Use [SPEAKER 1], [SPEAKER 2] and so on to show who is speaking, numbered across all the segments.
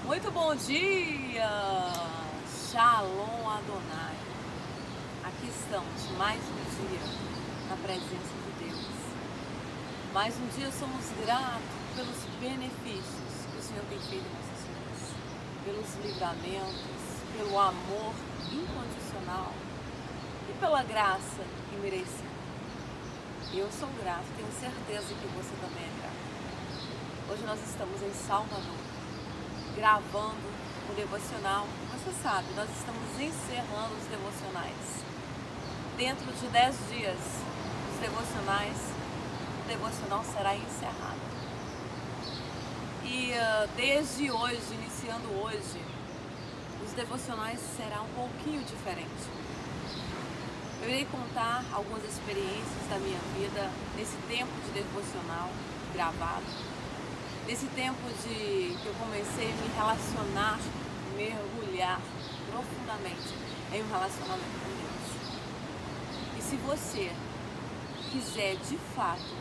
[SPEAKER 1] Muito bom dia! Shalom Adonai. Aqui estamos, mais um dia na presença de Deus. Mais um dia somos gratos pelos benefícios que o Senhor tem feito em nossas vidas, pelos livramentos, pelo amor incondicional e pela graça imerecida. Eu sou grato, tenho certeza que você também é grato. Hoje nós estamos em Salvador, gravando o devocional. Você sabe, nós estamos encerrando os devocionais. Dentro de 10 dias, os devocionais, o devocional será encerrado. E desde hoje, iniciando hoje, os devocionais serão um pouquinho diferentes. Eu irei contar algumas experiências da minha vida nesse tempo de devocional gravado. Nesse tempo que eu comecei a me relacionar, mergulhar profundamente em um relacionamento com Deus. E se você quiser de fato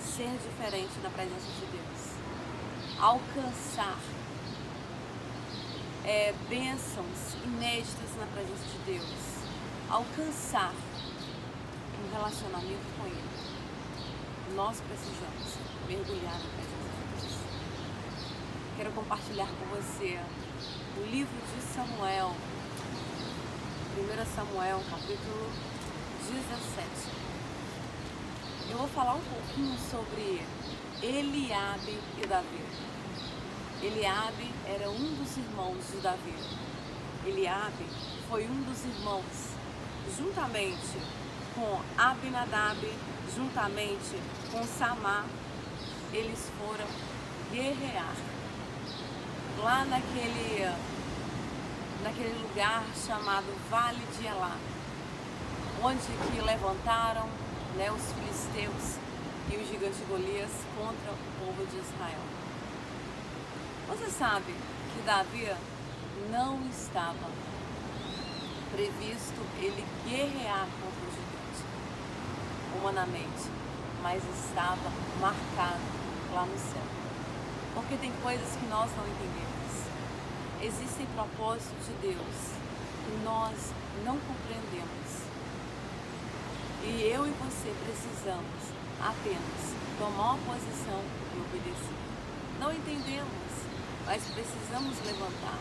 [SPEAKER 1] ser diferente na presença de Deus, alcançar bênçãos inéditas na presença de Deus, alcançar um relacionamento com Ele, nós precisamos mergulhar na presença de Deus. Quero compartilhar com você o livro de Samuel, 1 Samuel, capítulo 17. Eu vou falar um pouquinho sobre Eliabe e Davi. Eliabe era um dos irmãos de Davi. Eliabe foi um dos irmãos, juntamente com Abinadab, juntamente com Samá, eles foram guerrear lá naquele lugar chamado Vale de Elá, onde que levantaram os filisteus e o gigante Golias contra o povo de Israel. Você sabe que Davi não estava previsto ele guerrear contra o gigante humanamente, mas estava marcado lá no céu. Porque tem coisas que nós não entendemos. Existem propósitos de Deus que nós não compreendemos. E eu e você precisamos apenas tomar uma posição e obedecer. Não entendemos, mas precisamos levantar.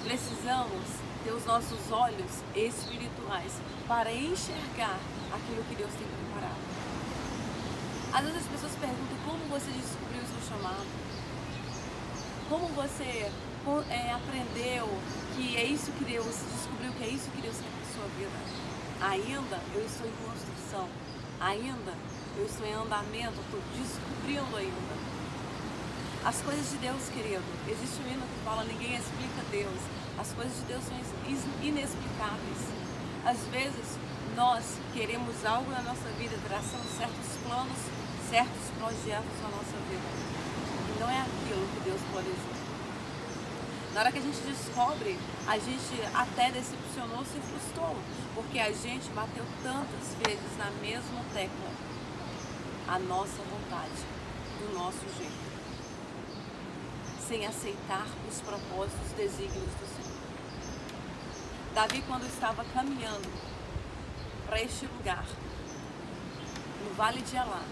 [SPEAKER 1] Precisamos ter os nossos olhos espirituais para enxergar aquilo que Deus tem preparado. Às vezes as pessoas perguntam como você descobriu o seu chamado, como você aprendeu que é isso que Deus, descobriu que é isso que Deus quer para a sua vida. Ainda eu estou em construção, ainda eu estou em andamento, estou descobrindo ainda. As coisas de Deus, querido, existe um hino que fala, ninguém explica Deus. As coisas de Deus são inexplicáveis. Às vezes nós queremos algo na nossa vida, traçamos certos planos, certos projetos na nossa vida. E não é aquilo que Deus planejou. Na hora que a gente descobre, a gente até decepcionou, se frustrou, porque a gente bateu tantas vezes na mesma tecla, a nossa vontade, do nosso jeito, sem aceitar os propósitos, os desígnios do Senhor. Davi, quando estava caminhando para este lugar, no Vale de Elá,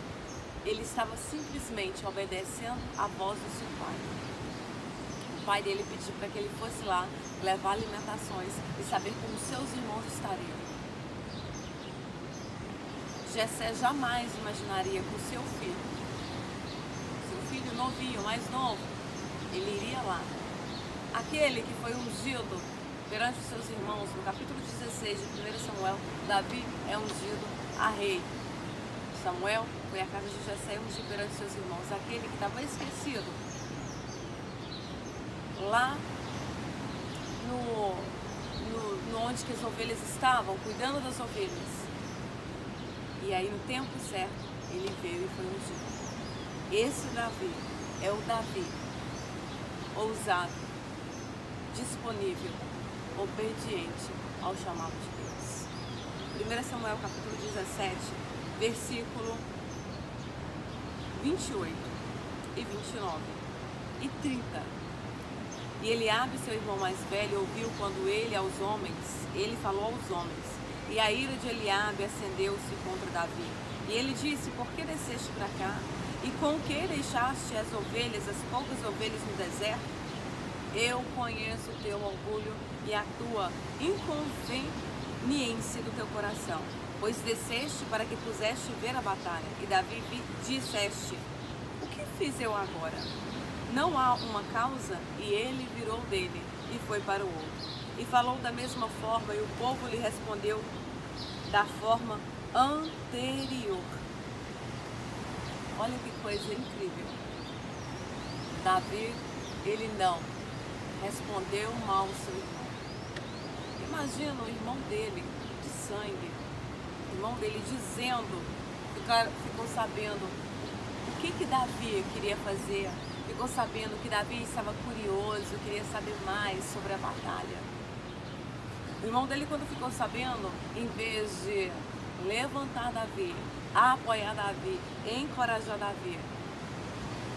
[SPEAKER 1] ele estava simplesmente obedecendo à voz do seu pai. O pai dele pediu para que ele fosse lá levar alimentações e saber como seus irmãos estariam. Jessé jamais imaginaria que o seu filho novinho, mais novo, ele iria lá. Aquele que foi ungido perante os seus irmãos, no capítulo 16 de 1 Samuel, Davi é ungido a rei. Samuel foi à casa de Jessé e ungiu perante seus irmãos. Aquele que estava esquecido lá no onde que as ovelhas estavam, cuidando das ovelhas. E aí no tempo certo, ele veio e foi ungido. Esse Davi é o Davi ousado, disponível, obediente ao chamado de Deus. 1 Samuel capítulo 17, versículo 28 e 29 e 30. E E Eliabe, seu irmão mais velho, ouviu quando ele falou aos homens. E a ira de Eliabe acendeu-se contra Davi. E ele disse: por que desceste para cá? E com que deixaste as poucas ovelhas no deserto? Eu conheço o teu orgulho e a tua inconveniência do teu coração, pois desceste para que puseste ver a batalha. E Davi disseste: o que fiz eu agora? Não há uma causa? E ele virou dele e foi para o outro. E falou da mesma forma, e o povo lhe respondeu da forma anterior. Olha que coisa incrível. Davi, ele não respondeu mal ao seu irmão. Imagina o irmão dele, de sangue, o irmão dele dizendo, ficou sabendo o que Davi queria fazer, ficou sabendo que Davi estava curioso, queria saber mais sobre a batalha. O irmão dele, quando ficou sabendo, em vez de levantar Davi, apoiar Davi, encorajar Davi,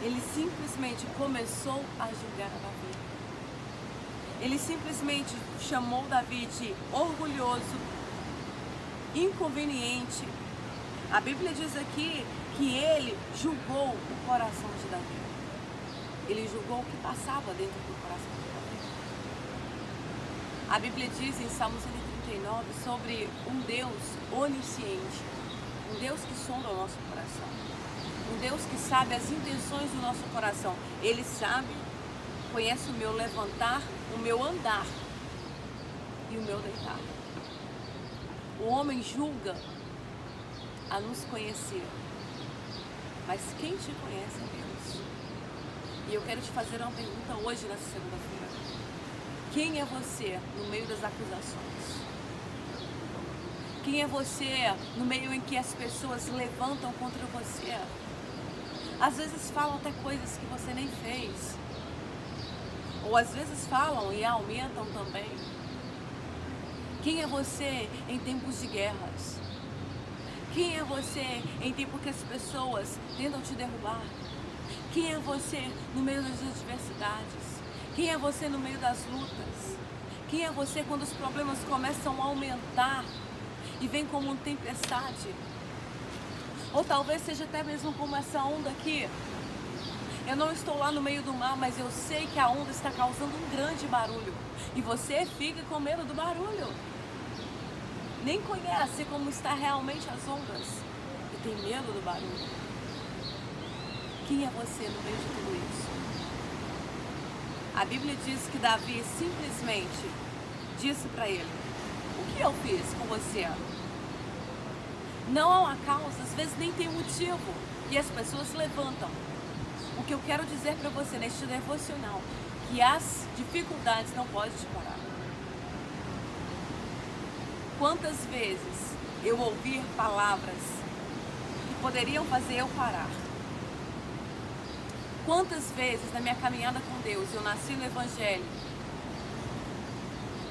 [SPEAKER 1] ele simplesmente começou a julgar Davi. Ele simplesmente chamou Davi de orgulhoso, inconveniente. A Bíblia diz aqui que ele julgou o coração de Davi. Ele julgou o que passava dentro do coração de Davi. A Bíblia diz em Salmo 139 sobre um Deus onisciente, um Deus que sonda o nosso coração, um Deus que sabe as intenções do nosso coração. Ele sabe, conhece o meu levantar, o meu andar e o meu deitar. O homem julga a nos conhecer, mas quem te conhece é Deus. E eu quero te fazer uma pergunta hoje, nessa segunda-feira. Quem é você no meio das acusações? Quem é você no meio em que as pessoas levantam contra você? Às vezes falam até coisas que você nem fez. Ou às vezes falam e aumentam também. Quem é você em tempos de guerras? Quem é você em tempo que as pessoas tentam te derrubar? Quem é você no meio das adversidades? Quem é você no meio das lutas? Quem é você quando os problemas começam a aumentar e vem como uma tempestade? Ou talvez seja até mesmo como essa onda aqui. Eu não estou lá no meio do mar, mas eu sei que a onda está causando um grande barulho. E você fica com medo do barulho. Nem conhece como está realmente as ondas e tem medo do barulho. Quem é você no meio de tudo isso? A Bíblia diz que Davi simplesmente disse para ele: o que eu fiz com você? Não há uma causa, às vezes nem tem motivo, e as pessoas levantam. O que eu quero dizer para você neste devocional, que as dificuldades não podem te parar. Quantas vezes eu ouvi palavras que poderiam fazer eu parar? Quantas vezes na minha caminhada com Deus eu nasci no Evangelho?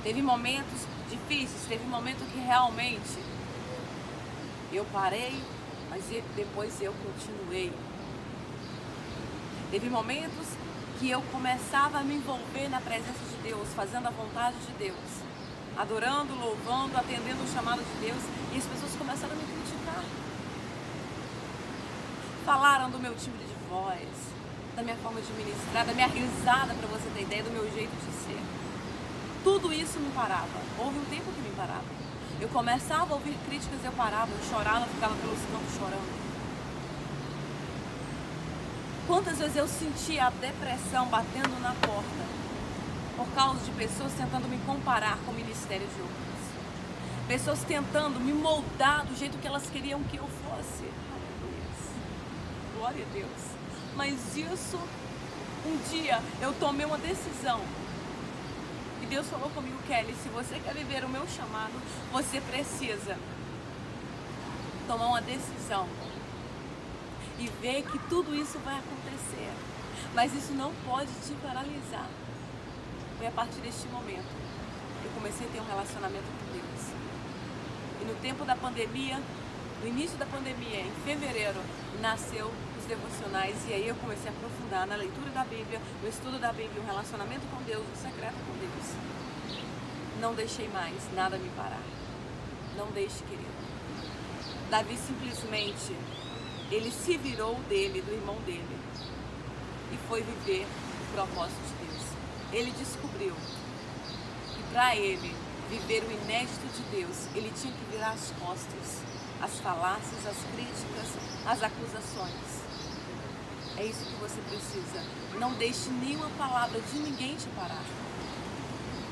[SPEAKER 1] Teve momentos difíceis, teve momentos que realmente eu parei, mas depois eu continuei. Teve momentos que eu começava a me envolver na presença de Deus, fazendo a vontade de Deus, adorando, louvando, atendendo o chamado de Deus, e as pessoas começaram a me criticar. Falaram do meu timbre de voz, da minha forma de ministrar, da minha risada, para você ter ideia, do meu jeito de ser. Tudo isso me parava. Houve um tempo que me parava. Eu começava a ouvir críticas, eu parava, eu chorava, ficava pelos campos chorando. Quantas vezes eu sentia a depressão batendo na porta por causa de pessoas tentando me comparar com o ministério de outras. Pessoas tentando me moldar do jeito que elas queriam que eu fosse. Aleluia. Glória a Deus. Mas isso, um dia eu tomei uma decisão. E Deus falou comigo: Kelly, se você quer viver o meu chamado, você precisa tomar uma decisão e ver que tudo isso vai acontecer. Mas isso não pode te paralisar. Foi a partir deste momento que eu comecei a ter um relacionamento com Deus. E no tempo da pandemia, No início da pandemia, em fevereiro, nasceu os devocionais e aí eu comecei a aprofundar na leitura da Bíblia, no estudo da Bíblia, um relacionamento com Deus, um secreto com Deus. Não deixei mais nada me parar. Não deixe, querido. Davi simplesmente, ele se virou dele, do irmão dele, e foi viver o propósito de Deus. Ele descobriu que para ele viver o inédito de Deus, ele tinha que virar as costas, as falácias, as críticas, as acusações. É isso que você precisa. Não deixe nenhuma palavra de ninguém te parar.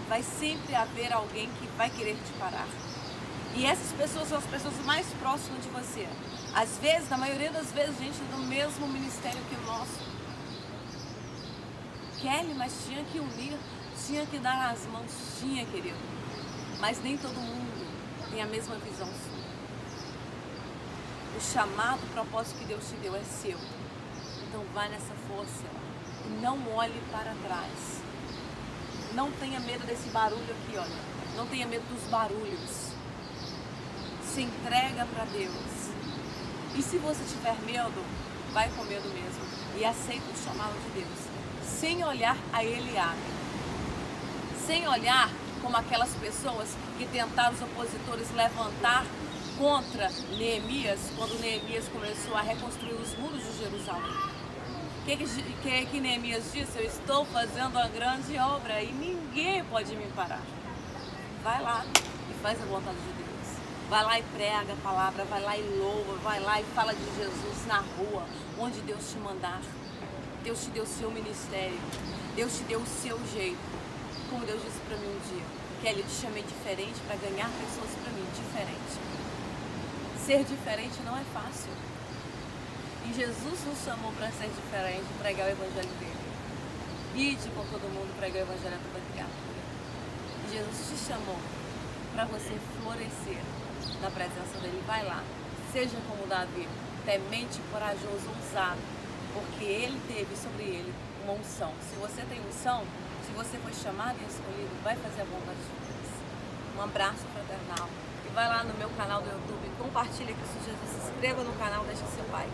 [SPEAKER 1] Vai sempre haver alguém que vai querer te parar. E essas pessoas são as pessoas mais próximas de você. Às vezes, na maioria das vezes, gente do mesmo ministério que o nosso. Kelly, mas tinha que unir, tinha que dar as mãos, tinha, querido. Mas nem todo mundo tem a mesma visão sua. O chamado, o propósito que Deus te deu é seu. Então vai nessa força e não olhe para trás. Não tenha medo desse barulho aqui, olha. Não tenha medo dos barulhos. Se entrega para Deus. E se você tiver medo, vai com medo mesmo. E aceita o chamado de Deus. Sem olhar a Eliabe. Sem olhar como aquelas pessoas que tentaram os opositores levantar contra Neemias, quando Neemias começou a reconstruir os muros de Jerusalém. O que Neemias disse? Eu estou fazendo uma grande obra e ninguém pode me parar. Vai lá e faz a vontade de Deus. Vai lá e prega a palavra, vai lá e louva, vai lá e fala de Jesus na rua, onde Deus te mandar. Deus te deu o seu ministério, Deus te deu o seu jeito. Como Deus disse para mim um dia, Kelly, eu te chamei diferente para ganhar pessoas para mim, diferente. Ser diferente não é fácil. E Jesus nos chamou para ser diferente, pregar o evangelho dele. Ide com todo mundo, pregar o evangelho a toda criatura. E Jesus te chamou para você florescer na presença dele. Vai lá, seja como Davi, temente, corajoso, ousado, porque ele teve sobre ele uma unção. Se você tem unção, se você foi chamado e escolhido, vai fazer a vontade de Deus. Um abraço fraternal. E vai lá no meu canal do YouTube, compartilha com Jesus, se inscreva no canal, deixa seu like.